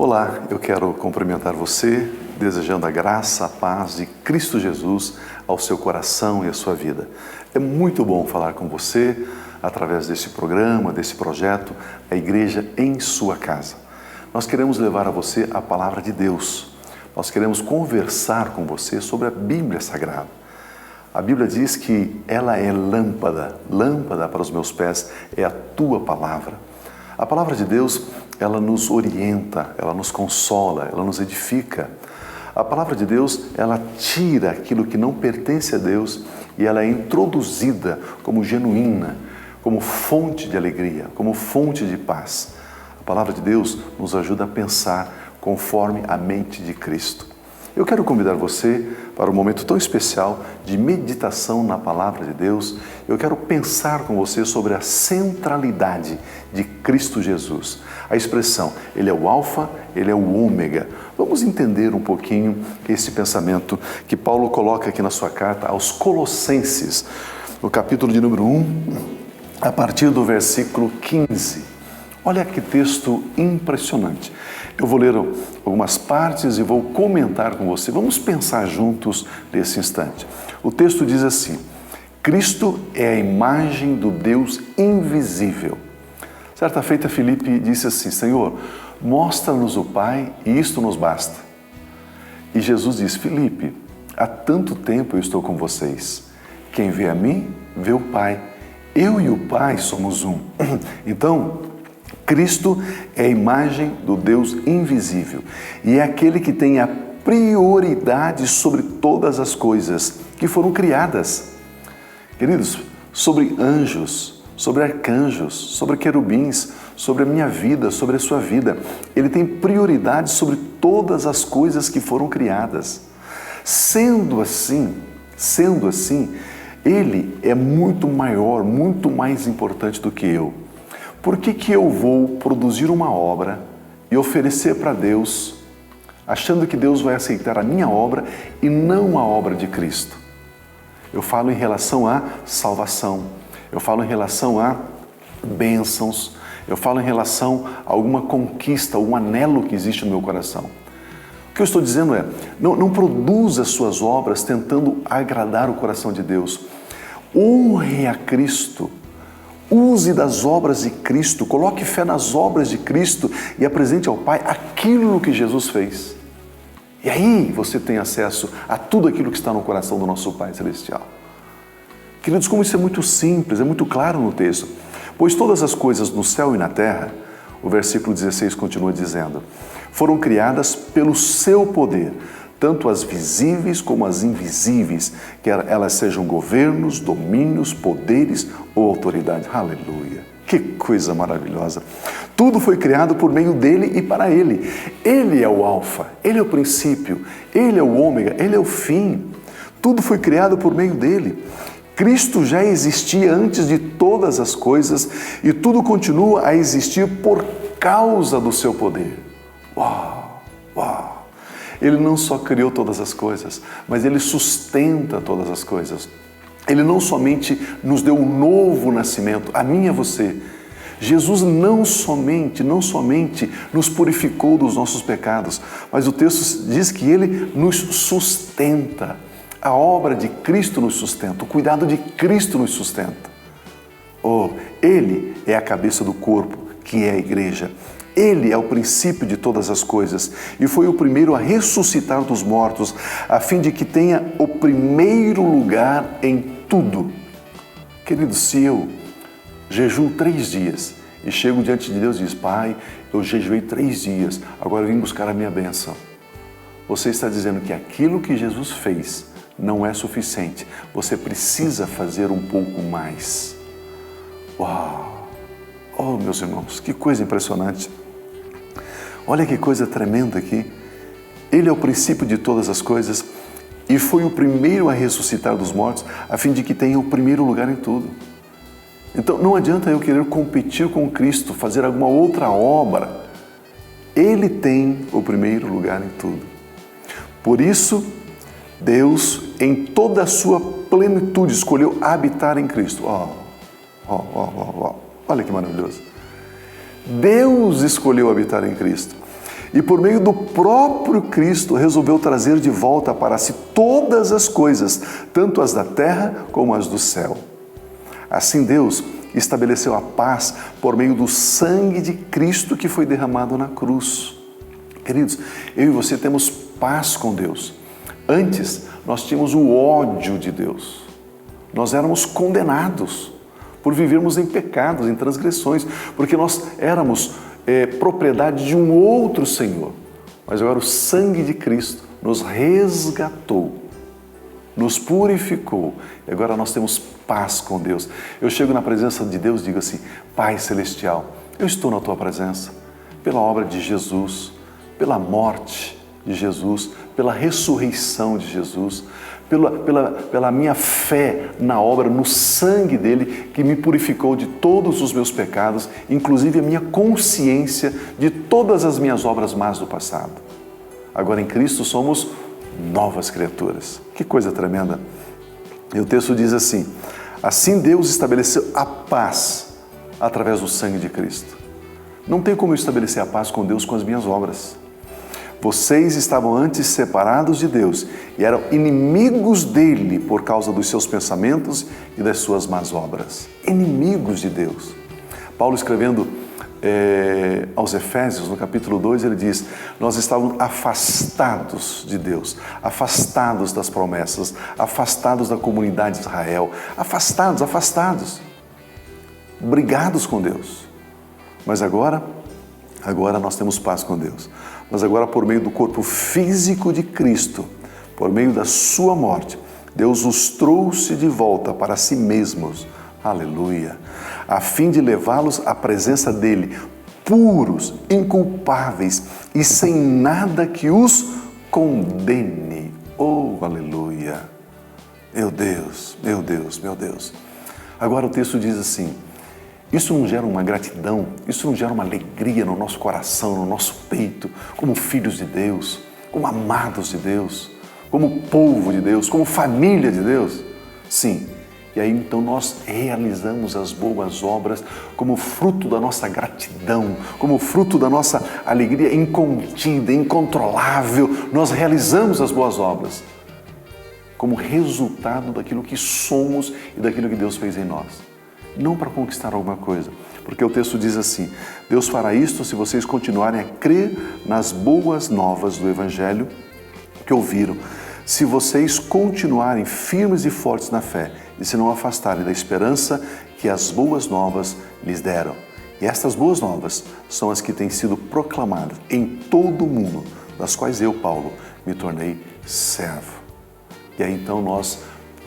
Olá, eu quero cumprimentar você, desejando a graça, a paz de Cristo Jesus ao seu coração e à sua vida. É muito bom falar com você através desse programa, desse projeto, a Igreja em Sua Casa. Nós queremos levar a você a palavra de Deus. Nós queremos conversar com você sobre a Bíblia Sagrada. A Bíblia diz que ela é lâmpada para os meus pés, é a tua palavra. A palavra de Deus, ela nos orienta, ela nos consola, ela nos edifica. A palavra de Deus, ela tira aquilo que não pertence a Deus e ela é introduzida como genuína, como fonte de alegria, como fonte de paz. A palavra de Deus nos ajuda a pensar conforme a mente de Cristo. Eu quero convidar você para um momento tão especial de meditação na Palavra de Deus. Eu quero pensar com você sobre a centralidade de Cristo Jesus. A expressão, Ele é o Alfa, Ele é o Ômega. Vamos entender um pouquinho esse pensamento que Paulo coloca aqui na sua carta aos Colossenses, no capítulo de número 1, a partir do versículo 15. Olha que texto impressionante. Eu vou ler algumas partes e vou comentar com você. Vamos pensar juntos nesse instante. O texto diz assim: Cristo é a imagem do Deus invisível. Certa feita, Filipe disse assim: Senhor, mostra-nos o Pai e isto nos basta. E Jesus disse: Filipe, há tanto tempo eu estou com vocês. Quem vê a mim, vê o Pai. Eu e o Pai somos um. Então, Cristo é a imagem do Deus invisível e é aquele que tem a prioridade sobre todas as coisas que foram criadas. Queridos, sobre anjos, sobre arcanjos, sobre querubins, sobre a minha vida, sobre a sua vida. Ele tem prioridade sobre todas as coisas que foram criadas. Sendo assim, Ele é muito maior, muito mais importante do que eu. Por que eu vou produzir uma obra e oferecer para Deus, achando que Deus vai aceitar a minha obra e não a obra de Cristo? Eu falo em relação à salvação, eu falo em relação a bênçãos, eu falo em relação a alguma conquista, um anelo que existe no meu coração. O que eu estou dizendo é, não produza suas obras tentando agradar o coração de Deus. Honre a Cristo. Use das obras de Cristo, coloque fé nas obras de Cristo e apresente ao Pai aquilo que Jesus fez. E aí você tem acesso a tudo aquilo que está no coração do nosso Pai Celestial. Queridos, como isso é muito simples, é muito claro no texto. Pois todas as coisas no céu e na terra, o versículo 16 continua dizendo, foram criadas pelo seu poder, tanto as visíveis como as invisíveis, quer elas sejam governos, domínios, poderes ou autoridade. Aleluia! Que coisa maravilhosa! Tudo foi criado por meio dele e para ele. Ele é o Alfa, ele é o princípio, ele é o Ômega, ele é o fim. Tudo foi criado por meio dele. Cristo já existia antes de todas as coisas e tudo continua a existir por causa do seu poder. Uau! Uau! Ele não só criou todas as coisas, mas Ele sustenta todas as coisas. Ele não somente nos deu um novo nascimento, a mim e a você. Jesus não somente nos purificou dos nossos pecados, mas o texto diz que Ele nos sustenta. A obra de Cristo nos sustenta, o cuidado de Cristo nos sustenta. Oh, Ele é a cabeça do corpo, que é a igreja. Ele é o princípio de todas as coisas e foi o primeiro a ressuscitar dos mortos, a fim de que tenha o primeiro lugar em tudo. Querido, se eu jejuo 3 dias e chego diante de Deus e diz, Pai, eu jejuei 3 dias, agora eu vim buscar a minha bênção. Você está dizendo que aquilo que Jesus fez não é suficiente. Você precisa fazer um pouco mais. Uau! Oh, meus irmãos, que coisa impressionante. Olha que coisa tremenda aqui. Ele é o princípio de todas as coisas e foi o primeiro a ressuscitar dos mortos, a fim de que tenha o primeiro lugar em tudo. Então, não adianta eu querer competir com Cristo, fazer alguma outra obra. Ele tem o primeiro lugar em tudo. Por isso, Deus, em toda a sua plenitude, escolheu habitar em Cristo. Olha que maravilhoso. Deus escolheu habitar em Cristo. e por meio do próprio Cristo resolveu trazer de volta para si todas as coisas, tanto as da terra como as do céu. Assim Deus estabeleceu a paz por meio do sangue de Cristo que foi derramado na cruz. Queridos, eu e você temos paz com Deus. Antes, nós tínhamos o ódio de Deus. Nós éramos condenados por vivermos em pecados, em transgressões, porque nós éramos propriedade de um outro Senhor. Mas agora o sangue de Cristo nos resgatou, nos purificou, e agora nós temos paz com Deus. Eu chego na presença de Deus e digo assim: Pai Celestial, eu estou na Tua presença, pela obra de Jesus, pela morte de Jesus, pela ressurreição de Jesus, pela minha fé na obra, no sangue dele, que me purificou de todos os meus pecados, inclusive a minha consciência de todas as minhas obras más do passado. Agora em Cristo somos novas criaturas. Que coisa tremenda! E o texto diz assim: assim Deus estabeleceu a paz através do sangue de Cristo. Não tem como eu estabelecer a paz com Deus com as minhas obras. Vocês estavam antes separados de Deus e eram inimigos dele por causa dos seus pensamentos e das suas más obras. Inimigos de Deus. Paulo, escrevendo aos Efésios, no capítulo 2, ele diz: nós estávamos afastados de Deus, afastados das promessas, afastados da comunidade de Israel, afastados, brigados com Deus. Mas agora nós temos paz com Deus. Mas agora, por meio do corpo físico de Cristo, por meio da sua morte, Deus os trouxe de volta para si mesmos, aleluia, a fim de levá-los à presença dele, puros, inculpáveis e sem nada que os condene. Oh, aleluia! Meu Deus, meu Deus, meu Deus. Agora o texto diz assim: isso não gera uma gratidão, isso não gera uma alegria no nosso coração, no nosso peito, como filhos de Deus, como amados de Deus, como povo de Deus, como família de Deus? Sim. E aí então nós realizamos as boas obras como fruto da nossa gratidão, como fruto da nossa alegria incontida, incontrolável. Nós realizamos as boas obras como resultado daquilo que somos e daquilo que Deus fez em nós. Não para conquistar alguma coisa, porque o texto diz assim: Deus fará isto se vocês continuarem a crer nas boas novas do Evangelho que ouviram, se vocês continuarem firmes e fortes na fé e se não afastarem da esperança que as boas novas lhes deram. E estas boas novas são as que têm sido proclamadas em todo o mundo, das quais eu, Paulo, me tornei servo. E aí então nós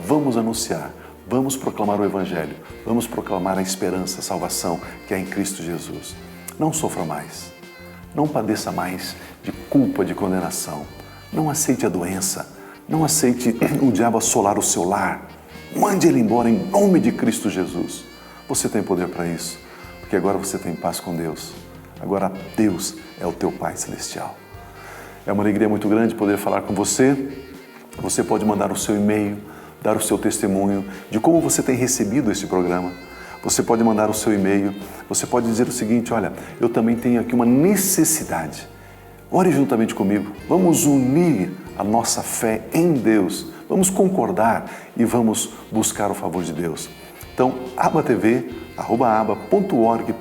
vamos anunciar, vamos proclamar o Evangelho, vamos proclamar a esperança, a salvação que é em Cristo Jesus. Não sofra mais, não padeça mais de culpa, de condenação. Não aceite a doença, não aceite o diabo assolar o seu lar. Mande ele embora em nome de Cristo Jesus. Você tem poder para isso, porque agora você tem paz com Deus. Agora Deus é o teu Pai Celestial. É uma alegria muito grande poder falar com você. Você pode mandar o seu e-mail, dar o seu testemunho de como você tem recebido esse programa. Você pode mandar o seu e-mail, você pode dizer o seguinte: olha, eu também tenho aqui uma necessidade. Ore juntamente comigo, vamos unir a nossa fé em Deus, vamos concordar e vamos buscar o favor de Deus. Então, abatv, @aba.org.br.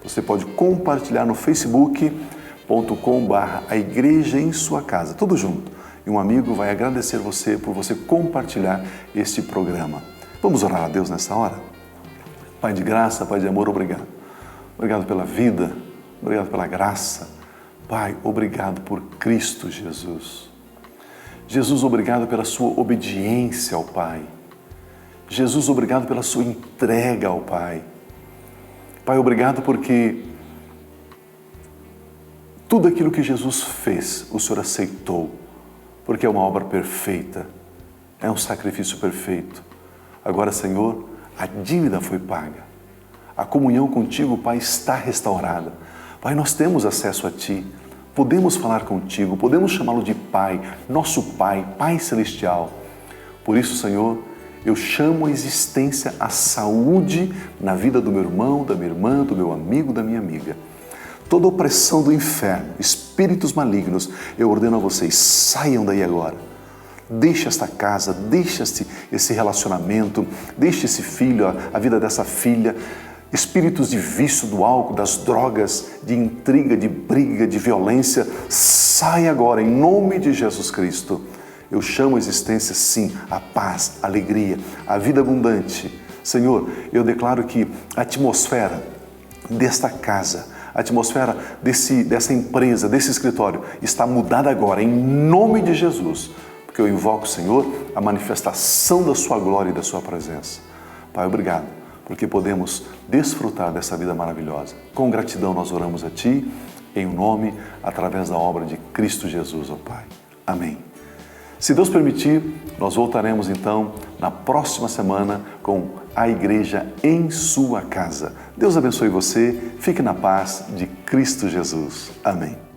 Você pode compartilhar no facebook.com/a igreja em sua casa, tudo junto. E um amigo vai agradecer você por você compartilhar este programa. Vamos orar a Deus nessa hora? Pai de graça, Pai de amor, obrigado. Obrigado pela vida, obrigado pela graça. Pai, obrigado por Cristo Jesus. Jesus, obrigado pela sua obediência ao Pai. Jesus, obrigado pela sua entrega ao Pai. Pai, obrigado porque tudo aquilo que Jesus fez, o Senhor aceitou, porque é uma obra perfeita, é um sacrifício perfeito. Agora, Senhor, a dívida foi paga. A comunhão contigo, Pai, está restaurada. Pai, nós temos acesso a Ti, podemos falar contigo, podemos chamá-lo de Pai, nosso Pai, Pai Celestial. Por isso, Senhor, eu chamo a existência, a saúde na vida do meu irmão, da minha irmã, do meu amigo, da minha amiga. toda opressão do inferno, espíritos malignos, eu ordeno a vocês, saiam daí agora. Deixe esta casa, deixe esse relacionamento, deixe esse filho, a vida dessa filha. Espíritos de vício, do álcool, das drogas, de intriga, de briga, de violência, sai agora em nome de Jesus Cristo. Eu chamo a existência, sim, a paz, a alegria, a vida abundante. Senhor, eu declaro que a atmosfera desta casa, a atmosfera dessa empresa, desse escritório, está mudada agora, em nome de Jesus. Porque eu invoco, Senhor, a manifestação da sua glória e da sua presença. Pai, obrigado, porque podemos desfrutar dessa vida maravilhosa. Com gratidão nós oramos a Ti, em nome, através da obra de Cristo Jesus, ó Pai. Amém. Se Deus permitir, nós voltaremos então na próxima semana com a Igreja em sua casa. Deus abençoe você, fique na paz de Cristo Jesus. Amém.